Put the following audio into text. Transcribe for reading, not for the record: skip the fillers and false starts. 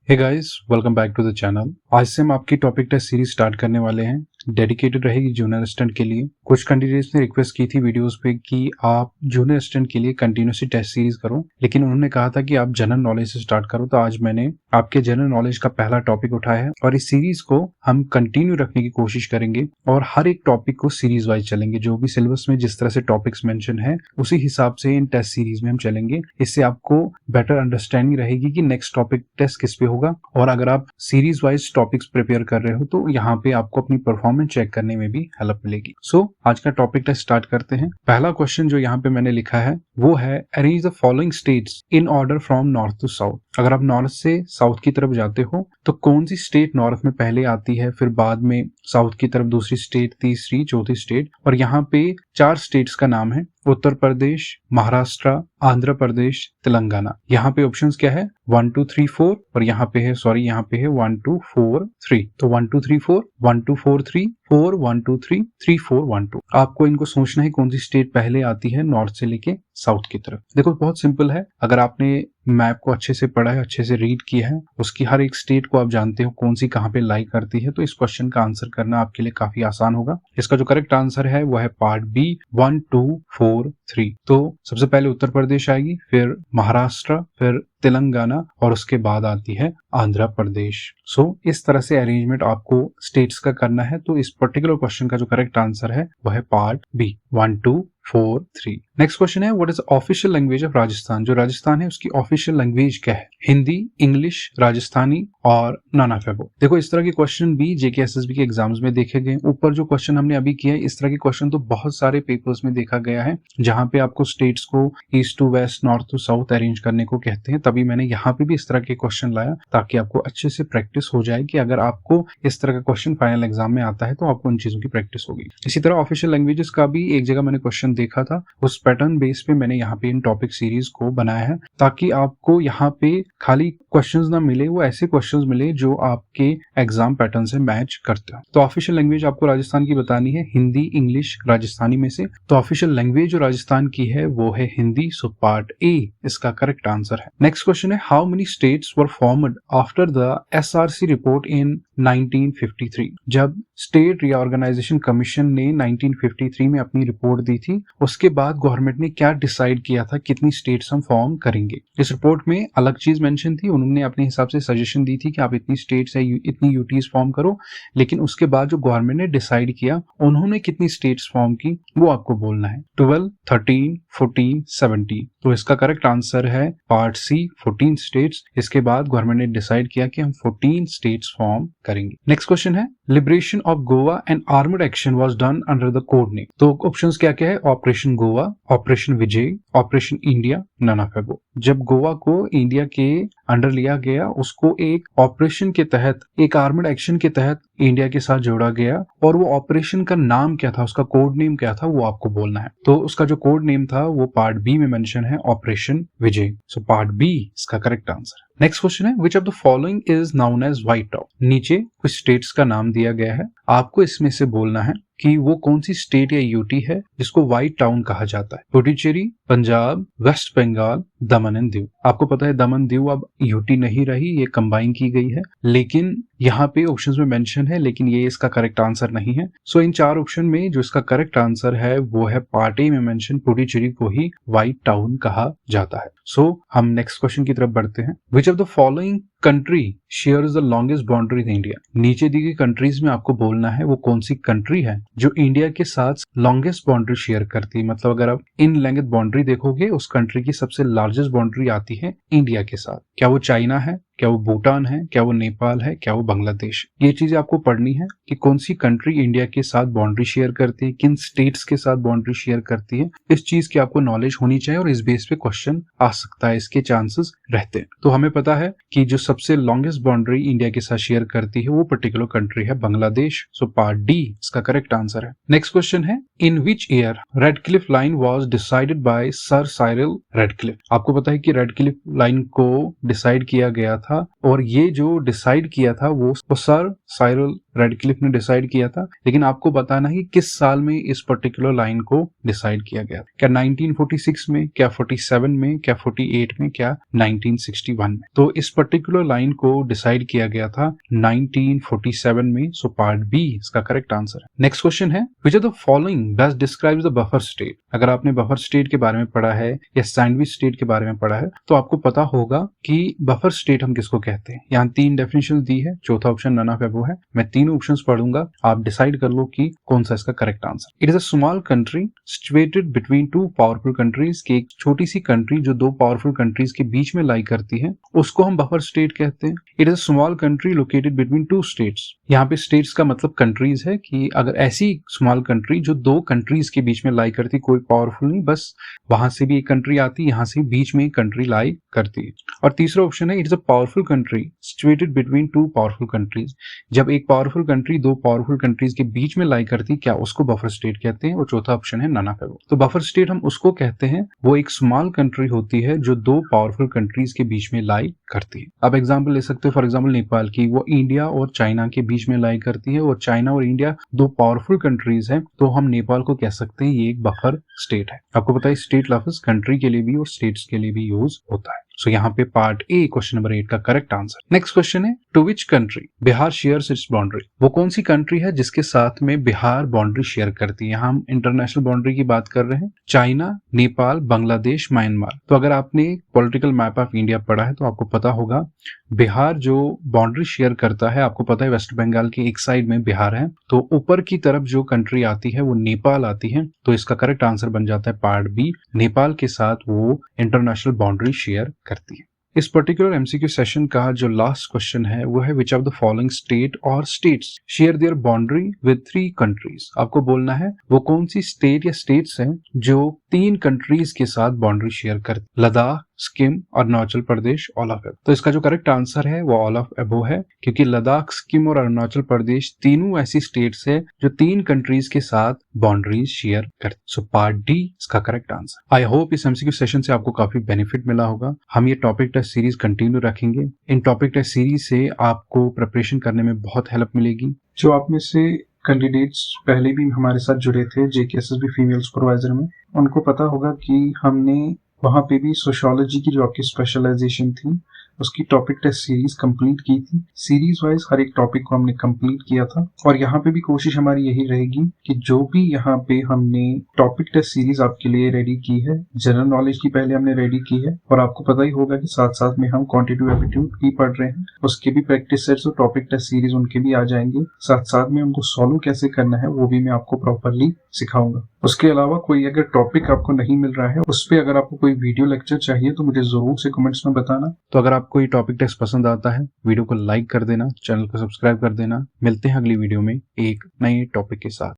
Hey guys, welcome back to the channel. आज से हम आपकी टॉपिक टेस्ट सीरीज स्टार्ट करने वाले हैं। डेडिकेटेड रहेगी जूनियर असिस्टेंट के लिए। कुछ कैंडिडेट्स ने रिक्वेस्ट की थी वीडियोस पे कि आप जूनियर असिस्टेंट के लिए कंटिन्यूसली टेस्ट सीरीज करो, लेकिन उन्होंने कहा था कि आप जनरल नॉलेज से स्टार्ट करो। तो आज मैंने आपके जनरल नॉलेज का पहला टॉपिक उठाया है और इस सीरीज को हम कंटिन्यू रखने की कोशिश करेंगे और हर एक टॉपिक को सीरीज वाइज चलेंगे। जो भी सिलेबस में जिस तरह से टॉपिक्स मेंशन है उसी हिसाब से इन टेस्ट सीरीज में हम चलेंगे। इससे आपको बेटर अंडरस्टैंडिंग रहेगी कि नेक्स्ट टॉपिक टेस्ट किस पे होगा। और अगर आप सीरीज वाइज टॉपिक्स प्रिपेयर कर रहे हो तो यहाँ पे आपको अपनी परफॉर्मेंस चेक करने में भी हेल्प मिलेगी। आज का टॉपिक टेस्ट स्टार्ट करते हैं। पहला क्वेश्चन जो यहाँ पे मैंने लिखा है वो है, arrange the following states in order from north to south. अगर आप नॉर्थ से साउथ की तरफ जाते हो तो कौन सी स्टेट नॉर्थ में पहले आती है, फिर बाद में साउथ की तरफ दूसरी स्टेट, तीसरी, चौथी स्टेट। और यहाँ पे 4 स्टेट्स का नाम है, उत्तर प्रदेश, महाराष्ट्र, आंध्र प्रदेश, तेलंगाना। यहाँ पे ऑप्शंस क्या है, 1 2 3 4 और यहाँ पे है 1 2 4 3। तो 1 2 3 4, 1 2 4 3 4, 1 2 3 3 4 1 2। आपको इनको सोचना है कौन सी स्टेट पहले आती है नॉर्थ से लेके साउथ की तरफ। देखो बहुत सिंपल है, अगर आपने मैप को अच्छे से पढ़ा है, अच्छे से रीड किया है, उसकी हर एक स्टेट को आप जानते हो कौन सी कहाँ पे लाई करती है, तो इस क्वेश्चन का आंसर करना आपके लिए काफी आसान होगा। इसका जो करेक्ट आंसर है वो है पार्ट बी, 1 2 4 3। तो सबसे पहले उत्तर प्रदेश आएगी, फिर महाराष्ट्र, फिर तेलंगाना और उसके बाद आती है आंध्र प्रदेश। इस तरह से अरेंजमेंट आपको स्टेट्स का करना है। तो इस पर्टिकुलर क्वेश्चन का जो करेक्ट आंसर है वह है पार्ट बी, 1 2 4 3। नेक्स्ट क्वेश्चन है, what is official language of Rajasthan. जो राजस्थान है उसकी ऑफिशियल लैंग्वेज क्या है, हिंदी, इंग्लिश, राजस्थानी और नन ऑफ अबव। देखो इस तरह के क्वेश्चन भी जेके एसएसबी के एग्जाम्स में देखे गए। ऊपर जो क्वेश्चन हमने अभी किया है, इस तरह के क्वेश्चन तो बहुत सारे पेपर्स में देखा गया है, जहां पे आपको स्टेट्स को east to west, north to south arrange करने को कहते हैं। तभी मैंने यहाँ पे भी इस तरह के क्वेश्चन लाया ताकि आपको अच्छे से प्रैक्टिस हो जाए कि अगर आपको इस तरह का क्वेश्चन फाइनल एग्जाम में आता है तो आपको उन चीजों की प्रैक्टिस होगी। इसी तरह ऑफिशियल लैंग्वेजेस का भी एक जगह मैंने क्वेश्चन देखा था, उस पैटर्न बेस पे मैंने यहाँ पे इन टॉपिक सीरीज को बनाया है ताकि आपको यहाँ पे खाली क्वेश्चंस ना मिले, वो ऐसे क्वेश्चंस मिले जो आपके एग्जाम पैटर्न से मैच करते हो। तो ऑफिशियल लैंग्वेज आपको राजस्थान की बतानी है, हिंदी, इंग्लिश, राजस्थानी में से। तो ऑफिशियल लैंग्वेज जो राजस्थान की है वो है हिंदी। सो पार्ट ए इसका करेक्ट आंसर है। नेक्स्ट क्वेश्चन है, how many states were formed after the SRC report इन 1953। जब स्टेट रीऑर्गेनाइजेशन कमीशन ने 1953 में अपनी रिपोर्ट दी थी, उसके बाद गवर्नमेंट ने क्या डिसाइड किया था कितनी स्टेट्स हम फॉर्म करेंगे। इस रिपोर्ट में अलग चीज मेंशन थी, उन्होंने अपने हिसाब से सजेशन दी थी कि आप इतनी स्टेट्स है, इतनी यूटीज फॉर्म करो, लेकिन उसके बाद जो गवर्नमेंट ने डिसाइड किया उन्होंने कितनी स्टेट्स फॉर्म की वो आपको बोलना है, 12, 13, 14, 17। तो इसका करेक्ट आंसर है पार्ट सी, 14 स्टेट्स। इसके बाद गवर्नमेंट ने डिसाइड किया कि हम 14 स्टेट्स फॉर्म करेंगे। नेक्स्ट क्वेश्चन है, liberation of Goa and armed action was done under the code name. तो ऑप्शंस क्या क्या है, operation Goa, operation Vijay, operation India, none of above. जब गोवा को इंडिया के अंडर लिया गया, उसको एक ऑपरेशन के तहत, एक आर्मड एक्शन के तहत इंडिया के साथ जोड़ा गया, और वो ऑपरेशन का नाम क्या था, उसका कोड नेम क्या था, वो आपको बोलना है। तो उसका जो कोड नेम था वो पार्ट बी में मेंशन है, operation Vijay. So part B इसका करेक्ट आंसर है। नेक्स्ट क्वेश्चन है, which of the following is known as white town. नीचे कुछ स्टेट्स का नाम दिया गया है, आपको इसमें से बोलना है कि वो कौन सी स्टेट या यूटी है जिसको व्हाइट टाउन कहा जाता है। Puducherry, Punjab, waste Bengal, Daman and Diu. आपको पता है दमन दीव अब यूटी नहीं रही, ये कंबाइन की गई है, लेकिन यहाँ पे ऑप्शंस में मेंशन है, लेकिन ये इसका करेक्ट आंसर नहीं है। सो इन 4 ऑप्शन में जो इसका करेक्ट आंसर है वो है पार्ट ए में मेंशन, पुडुचेरी को ही व्हाइट टाउन कहा जाता है। सो हम नेक्स्ट क्वेश्चन की तरफ बढ़ते हैं, विच of the following country shares the longest boundary in India. नीचे दी गई कंट्रीज में आपको बोलना है वो कौन सी कंट्री है जो इंडिया के साथ लॉन्गेस्ट बाउंड्री शेयर करती है। मतलब अगर आप इन लेंथ बाउंड्री देखोगे, उस कंट्री की सबसे लार्जेस्ट बाउंड्री आती है इंडिया के साथ। क्या वो चाइना है, क्या वो भूटान है, क्या वो नेपाल है, क्या वो बांग्लादेश। ये चीजें आपको पढ़नी है कि कौन सी कंट्री इंडिया के साथ बाउंड्री शेयर करती है, किन स्टेट्स के साथ बाउंड्री शेयर करती है। इस चीज की आपको नॉलेज होनी चाहिए और इस बेस पे क्वेश्चन आ सकता है, इसके चांसेस रहते हैं। तो हमें पता है कि जो सबसे लॉन्गेस्ट बाउंड्री इंडिया के साथ शेयर करती है वो पर्टिकुलर कंट्री है बांग्लादेश। सो पार्ट डी इसका करेक्ट आंसर है। नेक्स्ट क्वेश्चन है, in which year Radcliffe line was decided by sir Cyril Radcliffe. आपको पता है कि रेडक्लिफ लाइन को डिसाइड किया गया था था, और ये जो डिसाइड किया था वो सर साइरल रेडक्लिफ ने डिसाइड किया था। लेकिन आपको बताना है कि किस साल में इस पर्टिकुलर लाइन को डिसाइड किया गया, क्या 1946 में, क्या 47 में, क्या 48 में, क्या 1961 में। तो इस पर्टिकुलर लाइन को डिसाइड किया गया था 1947 में। सो पार्ट बी इसका करेक्ट आंसर है। नेक्स्ट क्वेश्चन है, which are the following best describes the buffer state. अगर आपने बफर स्टेट के बारे में पढ़ा है या सैंडविच स्टेट के बारे में पढ़ा है तो आपको पता होगा कि बफर स्टेट हम किसको कहते हैं। यहाँ 3 डेफिनेशन दी है, चौथा ऑप्शन नन ऑफ अबव है। मैं तीनों ऑप्शंस पढ़ूंगा, आप डिसाइड कर लो कि कौन सा इसका correct answer. It is a small country situated between two powerful countries, की एक छोटी सी कंट्री जो 2 पावरफुल कंट्रीज के बीच में लाई करती है, उसको हम बफर स्टेट कहते हैं। It is a small country located between 2 states. यहाँ पे स्टेट्स का मतलब कंट्रीज है, कि अगर ऐसी स्मॉल कंट्री जो 2 कंट्रीज के बीच में लाई करती, कोई पावरफुल नहीं, बस वहां से भी एक कंट्री आती, यहाँ से बीच में एक कंट्री लाई करती है। और तीसरा ऑप्शन है, it is a powerful country situated between 2 powerful countries. जब एक पावरफुल कंट्री 2 पावरफुल कंट्रीज के बीच में लाई करती, क्या उसको बफर स्टेट कहते हैं। और चौथा ऑप्शन है नन ऑफ अबव। तो बफर स्टेट हम उसको कहते हैं, वो एक स्मॉल कंट्री होती है जो 2 पावरफुल कंट्रीज के बीच में लाई करती है। अब एग्जांपल ले सकते हो, फॉर एग्जांपल नेपाल की, वो इंडिया और चाइना के बीच में लाई करती है, और चाइना और इंडिया 2 पावरफुल कंट्रीज हैं, तो हम नेपाल को कह सकते हैं ये एक बफर स्टेट है। आपको पता है स्टेट लफ्ज कंट्री के लिए भी और स्टेट्स के लिए भी यूज होता है। सो यहाँ पे पार्ट ए क्वेश्चन नंबर 8 का करेक्ट आंसर। नेक्स्ट क्वेश्चन है, to which country Bihar shares its boundary. वो कौन सी कंट्री है जिसके साथ में बिहार बाउंड्री शेयर करती है। यहाँ हम इंटरनेशनल बाउंड्री की बात कर रहे हैं। China, Nepal, Bangladesh, Myanmar. तो अगर आपने पॉलिटिकल मैप ऑफ इंडिया पढ़ा है तो आपको पता होगा बिहार जो बाउंड्री शेयर करता है, आपको पता है वेस्ट बंगाल के एक साइड में बिहार है, तो ऊपर की तरफ जो कंट्री आती है वो नेपाल आती है। तो इसका करेक्ट आंसर बन जाता है पार्ट बी, नेपाल के साथ वो इंटरनेशनल बाउंड्री शेयर करती है। इस पर्टिकुलर एमसीक्यू सेशन का जो लास्ट क्वेश्चन है वो है, which of the following state और states share their boundary with 3 countries. आपको बोलना है वो कौन सी स्टेट या स्टेट्स हैं जो 3 कंट्रीज के साथ बाउंड्री शेयर करती। Ladakh, Sikkim, Arunachal Pradesh, all of above. तो इसका जो करेक्ट आंसर है वो ऑल ऑफ अबव है, क्योंकि लद्दाख, सिक्किम और अरुणाचल प्रदेश तीनों ऐसी स्टेट्स है जो 3 कंट्रीज के साथ बाउंड्रीज शेयर करती। सो पार्ट डी इसका करेक्ट आंसर। आई होप इस एमसीक्यू सेशन से आपको काफी बेनिफिट मिला होगा। हम ये टॉपिक टेस्ट सीरीज कंटिन्यू रखेंगे। इन टॉपिक टेस्ट सीरीज से आपको प्रिपरेशन करने में बहुत हेल्प मिलेगी। जो आप में से कैंडिडेट्स पहले भी हमारे साथ जुड़े थे JKSSB फीमेल सुपरवाइजर में, उनको पता होगा कि हमने वहाँ पे भी सोशियोलॉजी की जो आपकी स्पेशलाइजेशन थी उसकी टॉपिक टेस्ट सीरीज कंप्लीट की थी। सीरीज वाइज हर एक टॉपिक को हमने कंप्लीट किया था, और यहाँ पे भी कोशिश हमारी यही रहेगी कि जो भी यहाँ पे हमने टॉपिक टेस्ट सीरीज आपके लिए रेडी की है, जनरल नॉलेज की पहले हमने रेडी की है, और आपको पता ही होगा कि साथ साथ में हम क्वांटिटेटिव एप्टीट्यूड भी पढ़ रहे हैं, उसके भी प्रैक्टिस सेट्स और टॉपिक टेस्ट सीरीज उनके भी आ जाएंगे। साथ साथ में उनको सॉल्व कैसे करना है वो भी मैं आपको प्रॉपरली सिखाऊंगा। उसके अलावा कोई अगर टॉपिक आपको नहीं मिल रहा है, उस पर अगर आपको कोई वीडियो लेक्चर चाहिए तो मुझे जरूर से कमेंट्स में बताना। तो अगर आपको ये टॉपिक टेस्ट पसंद आता है, वीडियो को लाइक कर देना, चैनल को सब्सक्राइब कर देना। मिलते हैं अगली वीडियो में एक नए टॉपिक के साथ।